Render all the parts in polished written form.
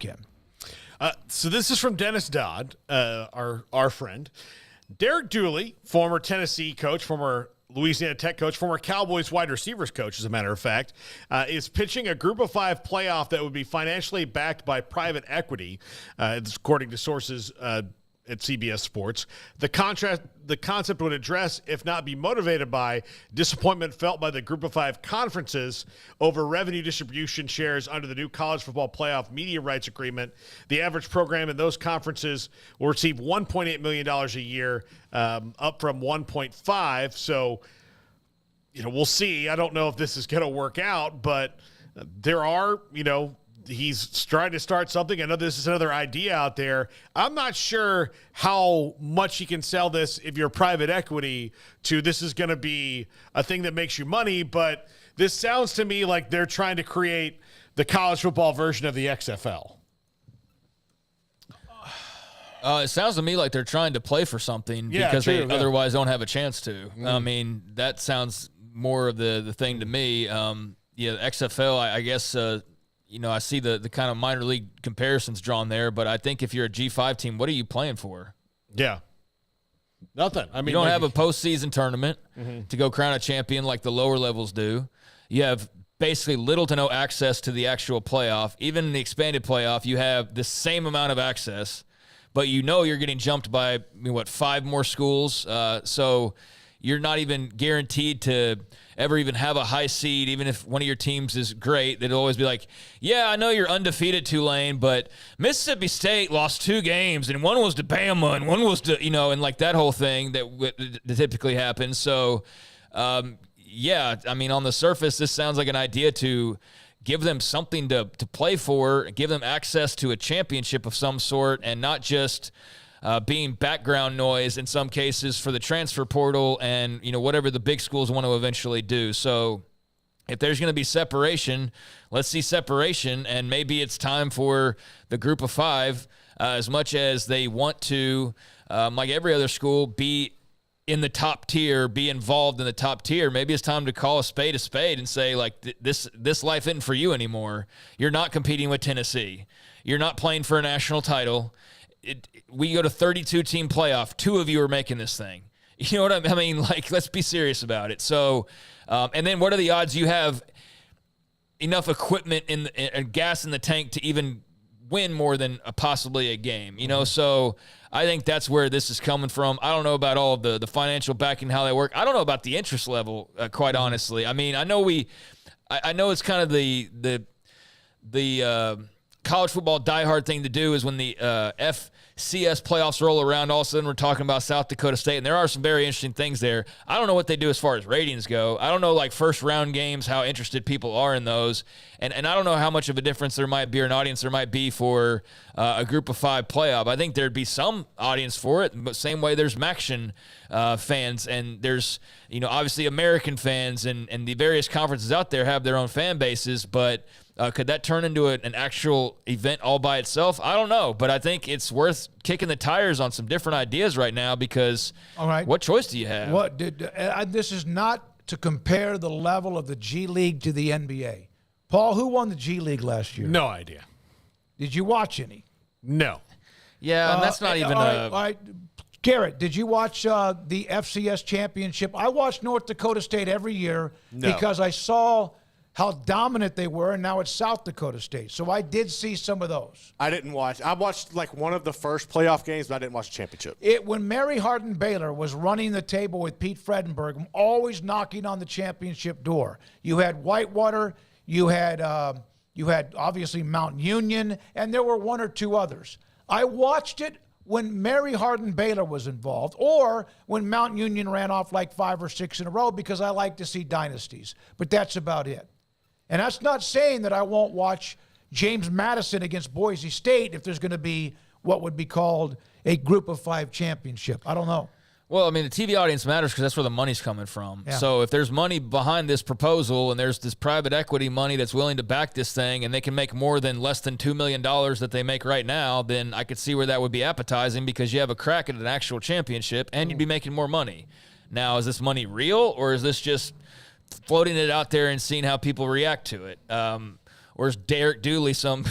weekend. So this is from Dennis Dodd, our friend. Derek Dooley, former Tennessee coach, former Louisiana Tech coach, former Cowboys wide receivers coach, as a matter of fact, is pitching a group of 5 playoff that would be financially backed by private equity, according to sources at CBS Sports. The concept would address, if not be motivated by, disappointment felt by the group of 5 conferences over revenue distribution shares under the new college football playoff media rights agreement. The average program in those conferences will receive $1.8 million a year, up from 1.5. So, we'll see. I don't know if this is going to work out, but there are, he's trying to start something. I know this is another idea out there. I'm not sure how much he can sell this if you're private equity to this is going to be a thing that makes you money, but this sounds to me like they're trying to create the college football version of the XFL. It sounds to me like they're trying to play for something because they otherwise don't have a chance to. I mean, that sounds more of the thing to me. XFL, I guess, I see the kind of minor league comparisons drawn there, but I think if you're a G5 team, what are you playing for? Yeah. Nothing. I mean, you don't have a postseason tournament to go crown a champion like the lower levels do. You have basically little to no access to the actual playoff. Even in the expanded playoff, you have the same amount of access, but you're getting jumped by, 5 more schools. So you're not even guaranteed to ever even have a high seed, even if one of your teams is great. They'd always be like, yeah, I know you're undefeated, Tulane, but Mississippi State lost 2 games, and one was to Bama, and one was to, and like that whole thing that typically happens. So, on the surface, this sounds like an idea to give them something to play for, give them access to a championship of some sort, and not just being background noise in some cases for the transfer portal and, whatever the big schools want to eventually do. So if there's going to be separation, let's see separation, and maybe it's time for the group of 5, as much as they want to, like every other school, be in the top tier, be involved in the top tier. Maybe it's time to call a spade and say, like, this life isn't for you anymore. You're not competing with Tennessee. You're not playing for a national title. We go to 32-team playoff. 2 of you are making this thing. You know what I mean? Like, let's be serious about it. So, and then what are the odds you have enough equipment and gas in the tank to even win more than possibly a game? So I think that's where this is coming from. I don't know about all of the financial backing, how they work. I don't know about the interest level, quite honestly. I mean, I know it's kind of the college football diehard thing to do is when the FCS playoffs roll around, all of a sudden we're talking about South Dakota State, and there are some very interesting things there. I don't know what they do as far as ratings go. I don't know, like, first-round games, how interested people are in those, and I don't know how much of a difference there might be or an audience there might be for a group of 5 playoff. I think there'd be some audience for it, but same way there's MACtion fans, and there's, obviously American fans, and the various conferences out there have their own fan bases, but could that turn into an actual event all by itself? I don't know, but I think it's worth kicking the tires on some different ideas right now because what choice do you have? This is not to compare the level of the G League to the NBA. Paul, who won the G League last year? No idea. Did you watch any? No. Yeah, and that's not even all right. Garrett, did you watch the FCS championship? I watched North Dakota State every year because I saw how dominant they were, and now it's South Dakota State. So I did see some of those. I didn't watch. I watched like one of the first playoff games, but I didn't watch the championship. When Mary Hardin Baylor was running the table with Pete Fredenberg, always knocking on the championship door. You had Whitewater, you had obviously Mount Union, and there were 1 or 2 others. I watched it when Mary Hardin Baylor was involved, or when Mount Union ran off like 5 or 6 in a row, because I like to see dynasties. But that's about it. And that's not saying that I won't watch James Madison against Boise State if there's going to be what would be called a group of 5 championship. I don't know. Well, I mean, the TV audience matters because that's where the money's coming from. Yeah. So if there's money behind this proposal and there's this private equity money that's willing to back this thing and they can make more than less than $2 million that they make right now, then I could see where that would be appetizing because you have a crack at an actual championship and you'd be making more money. Now, is this money real or is this just floating it out there and seeing how people react to it? or is Derek Dooley some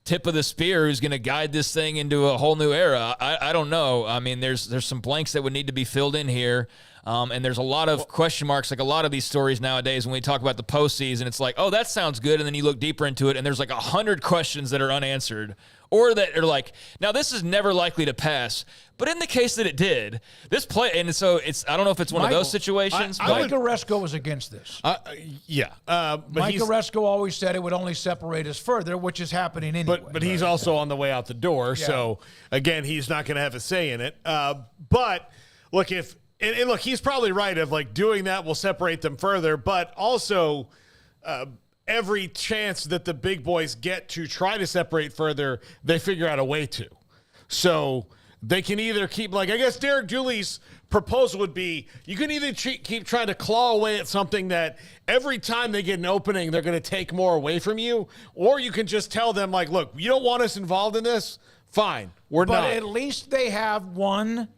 tip of the spear who's going to guide this thing into a whole new era? I don't know. I mean, there's some blanks that would need to be filled in here. And there's a lot of question marks, like a lot of these stories nowadays when we talk about the postseason. It's like, oh, that sounds good. And then you look deeper into it, and there's like 100 questions that are unanswered or that are like, now this is never likely to pass. But in the case that it did, this play, and so I don't know if it's one of those situations. Mike Oresco was against this. But Mike Oresco always said it would only separate us further, which is happening anyway. But he's also on the way out the door. Yeah. So, again, he's not going to have a say in it. But, look, And look, he's probably right of like doing that will separate them further, but also every chance that the big boys get to try to separate further, they figure out a way to. So they can either keep, like, I guess Derek Dooley's proposal would be you can either keep trying to claw away at something that every time they get an opening, they're going to take more away from you, or you can just tell them, like, look, you don't want us involved in this? Fine, we're not. But at least they have one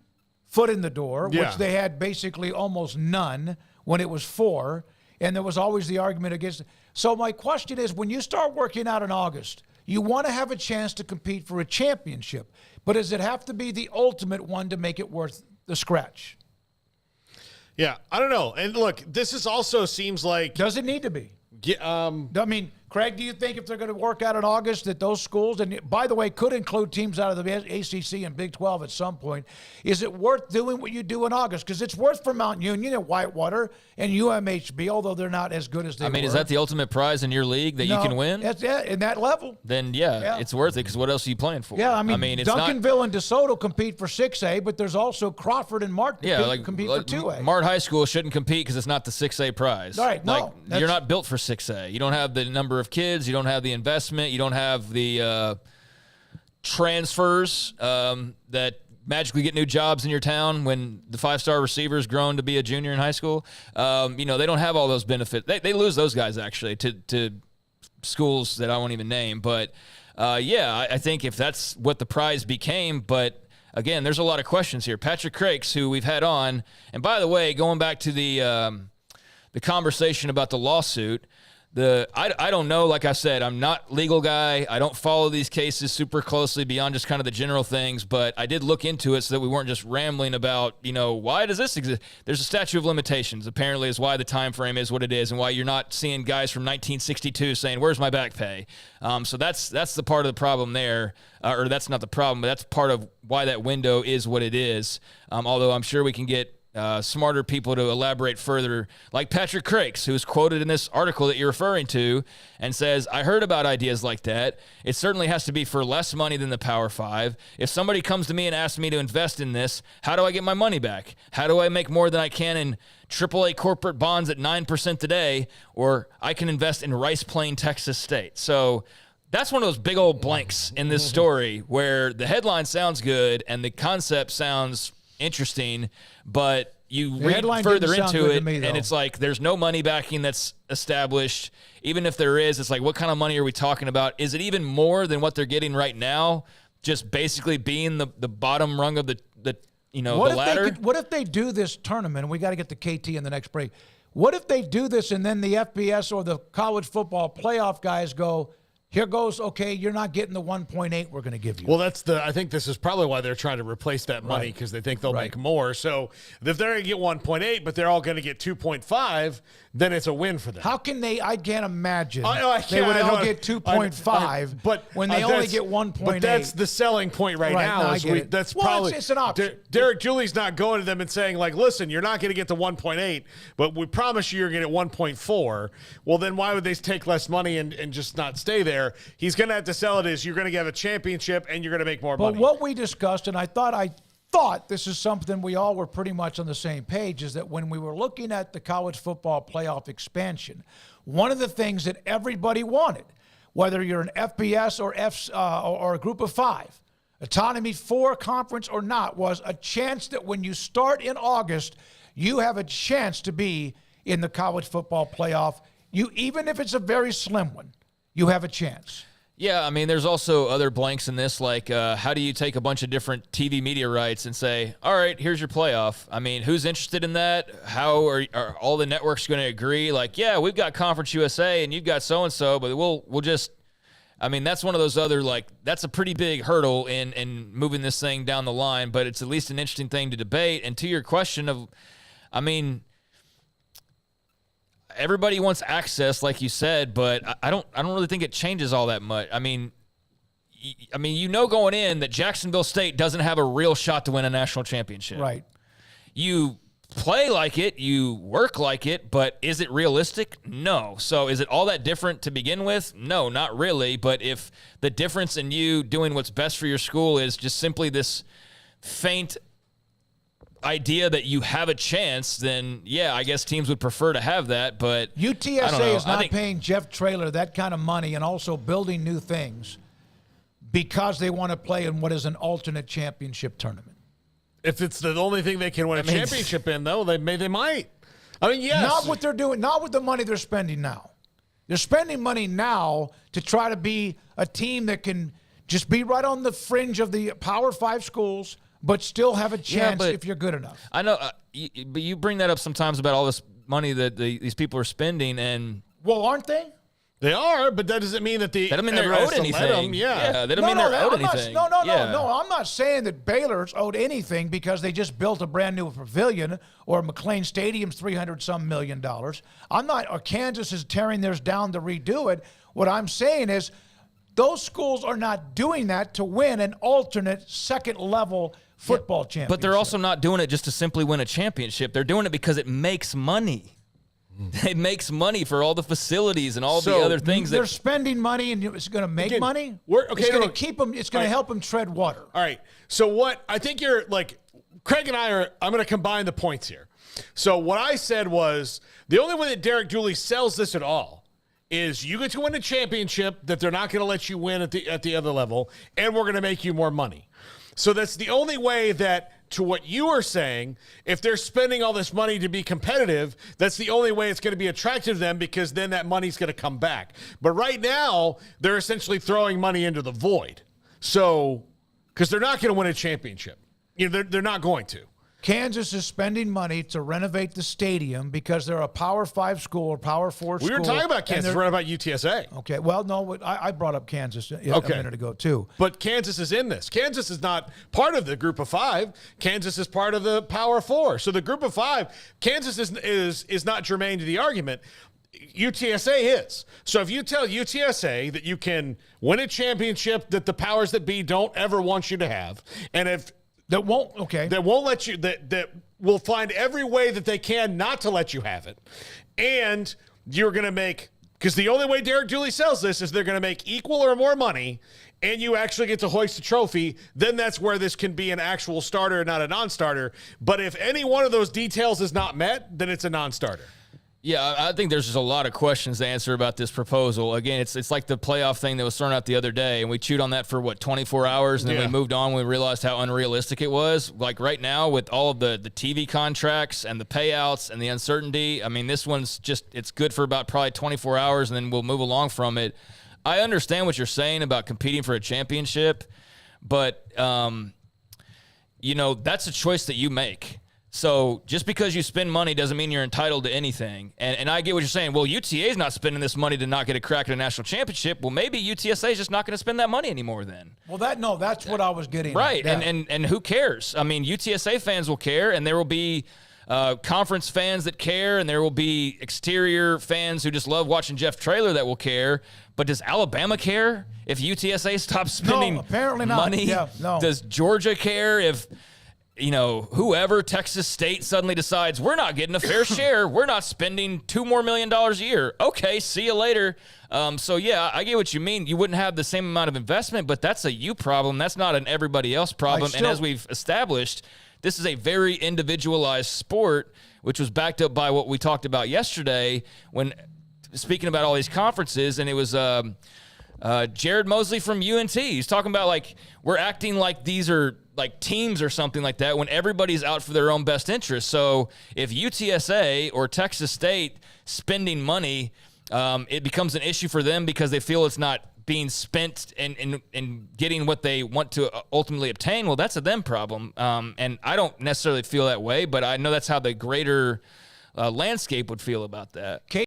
foot in the door, Yeah. which they had basically almost none when it was 4, and there was always the argument against it. So my question is, when you start working out in August, you want to have a chance to compete for a championship, but does it have to be the ultimate one to make it worth the scratch? Yeah, I don't know. And look, this is also seems like Does it need to be? I mean, Craig, do you think if they're going to work out in August that those schools, and by the way, could include teams out of the ACC and Big 12 at some point, is it worth doing what you do in August? Because it's worth for Mount Union and Whitewater and UMHB, although they're not as good as they were. I mean, is that the ultimate prize in your league that you can win? That's it, in that level. Then, it's worth it because what else are you playing for? Yeah, I mean it's Duncanville and DeSoto compete for 6A, but there's also Crawford and Mart compete for 2A. Mart High School shouldn't compete because it's not the 6A prize. All right, no, you're not built for 6A. You don't have the number of kids. You don't have the investment. You don't have the transfers that magically get new jobs in your town when the 5-star receiver's grown to be a junior in high school. They don't have all those benefits. They lose those guys, actually, to schools that I won't even name. But, I think if that's what the prize became, but – again, there's a lot of questions here. Patrick Crakes, who we've had on, and by the way, going back to the conversation about the lawsuit, I don't know. Like I said, I'm not a legal guy. I don't follow these cases super closely beyond just kind of the general things, but I did look into it so that we weren't just rambling about, why does this exist? There's a statute of limitations, apparently, is why the time frame is what it is and why you're not seeing guys from 1962 saying, where's my back pay? So that's the part of the problem there, or that's not the problem, but that's part of why that window is what it is, although I'm sure we can get smarter people to elaborate further, like Patrick Crakes, who's quoted in this article that you're referring to and says, I heard about ideas like that. It certainly has to be for less money than the Power 5. If somebody comes to me and asks me to invest in this, how do I get my money back? How do I make more than I can in AAA corporate bonds at 9% today, or I can invest in Rice Plain, Texas State? So that's one of those big old blanks in this story where the headline sounds good and the concept sounds interesting, but you read further into it, and it's like there's no money backing that's established. Even if there is, it's like, what kind of money are we talking about? Is it even more than what they're getting right now? Just basically being the bottom rung of the ladder? What if they do this tournament, and we got to get to KT in the next break. What if they do this, and then the FBS or the college football playoff guys go, here goes, okay, you're not getting the 1.8 we're going to give you. Well, I think this is probably why they're trying to replace that money, because they think they'll make more. So if they're going to get 1.8, but they're all going to get 2.5, then it's a win for them. How can they? I can't imagine they would all get 2.5, but when they only get 1.8. But that's the selling point right now. That's probably it's an option. Derek Dooley's not going to them and saying, like, listen, you're not going to get the 1.8, but we promise you're going to get 1.4. Well, then why would they take less money and just not stay there? He's going to have to sell it as you're going to have a championship and you're going to make more money. But what we discussed, and I thought this is something we all were pretty much on the same page, is that when we were looking at the college football playoff expansion, one of the things that everybody wanted, whether you're an FBS or a group of 5, autonomy 4 conference or not, was a chance that when you start in August, you have a chance to be in the college football playoff. Even if it's a very slim one, you have a chance. Yeah, I mean, there's also other blanks in this, like how do you take a bunch of different TV media rights and say, all right, here's your playoff? I mean, who's interested in that? How are all the networks going to agree? Like, yeah, we've got Conference USA and you've got so-and-so, but we'll just – I mean, that's one of those other, like, that's a pretty big hurdle in moving this thing down the line, but it's at least an interesting thing to debate. And to your question of, I mean – everybody wants access, like you said, but I don't really think it changes all that much. I mean, going in that Jacksonville State doesn't have a real shot to win a national championship. Right. You play like it, you work like it, but is it realistic? No. So is it all that different to begin with? No, not really. But if the difference in you doing what's best for your school is just simply this faint idea that you have a chance, then yeah, I guess teams would prefer to have that. But UTSA is not paying Jeff Traylor that kind of money and also building new things because they want to play in what is an alternate championship tournament. If it's the only thing they can win a championship in, though, they might. I mean, yes. Not what they're doing, not with the money they're spending now. They're spending money now to try to be a team that can just be right on the fringe of the Power 5 schools, but still have a chance if you're good enough. I know, but you bring that up sometimes about all this money that these people are spending, and well, aren't they? They are, but that doesn't mean that they're owed anything. Yeah, they don't mean they're owed anything. No. I'm not saying that Baylor's owed anything because they just built a brand new pavilion or McLean Stadium's $300-some million. I'm not. Or Kansas is tearing theirs down to redo it. What I'm saying is, those schools are not doing that to win an alternate second-level football championship. But they're also not doing it just to simply win a championship. They're doing it because it makes money. It makes money for all the facilities and all the other things. They're spending money, and it's going to make money. It's going to keep them. It's going to help them tread water. All right. So what I think you're like, Craig and I are. I'm going to combine the points here. So what I said was the only way that Derek Dooley sells this at all is you get to win a championship that they're not going to let you win at the other level, and we're going to make you more money. So that's the only way that, to what you are saying, if they're spending all this money to be competitive, that's the only way it's going to be attractive to them, because then that money's going to come back. But right now, they're essentially throwing money into the void. So, because they're not going to win a championship. They're not going to. Kansas is spending money to renovate the stadium because they're a Power 5 school or Power 4 school. We were talking about Kansas. We're about UTSA. Okay. Well, no, I brought up Kansas a minute ago, too. But Kansas is in this. Kansas is not part of the group of 5. Kansas is part of the Power 4. So the group of 5, Kansas is not germane to the argument. UTSA is. So if you tell UTSA that you can win a championship that the powers that be don't ever want you to have, and if that won't let you, that will find every way that they can not to let you have it. And you're going to make, because the only way Derek Dooley sells this is they're going to make equal or more money, and you actually get to hoist the trophy. Then that's where this can be an actual starter, not a non-starter. But if any one of those details is not met, then it's a non-starter. Yeah, I think there's just a lot of questions to answer about this proposal. Again, it's like the playoff thing that was thrown out the other day, and we chewed on that for, 24 hours, and then we moved on when we realized how unrealistic it was. Like right now, with all of the TV contracts and the payouts and the uncertainty, I mean, this one's just, it's good for about probably 24 hours, and then we'll move along from it. I understand what you're saying about competing for a championship, but, that's a choice that you make. So just because you spend money doesn't mean you're entitled to anything. And I get what you're saying. Well, UTA is not spending this money to not get a crack at a national championship. Well, maybe UTSA is just not going to spend that money anymore then. Well, that's what I was getting right. at. And who cares? I mean, UTSA fans will care, and there will be conference fans that care, and there will be exterior fans who just love watching Jeff Traylor that will care. But does Alabama care if UTSA stops spending apparently not. money? Yeah, no. Does Georgia care if whoever, Texas State, suddenly decides we're not getting a fair share, we're not spending $2 more million a year? Okay, see you later. So yeah, I get what you mean. You wouldn't have the same amount of investment, but that's a you problem. That's not an everybody else problem. And as we've established, this is a very individualized sport, which was backed up by what we talked about yesterday when speaking about all these conferences, and it was Jared Mosley from UNT. He's talking about like we're acting like these are like teams or something like that when everybody's out for their own best interest. So if UTSA or Texas State spending money, it becomes an issue for them because they feel it's not being spent and getting what they want to ultimately obtain, well, that's a them problem. And I don't necessarily feel that way, but I know that's how the greater landscape would feel about that.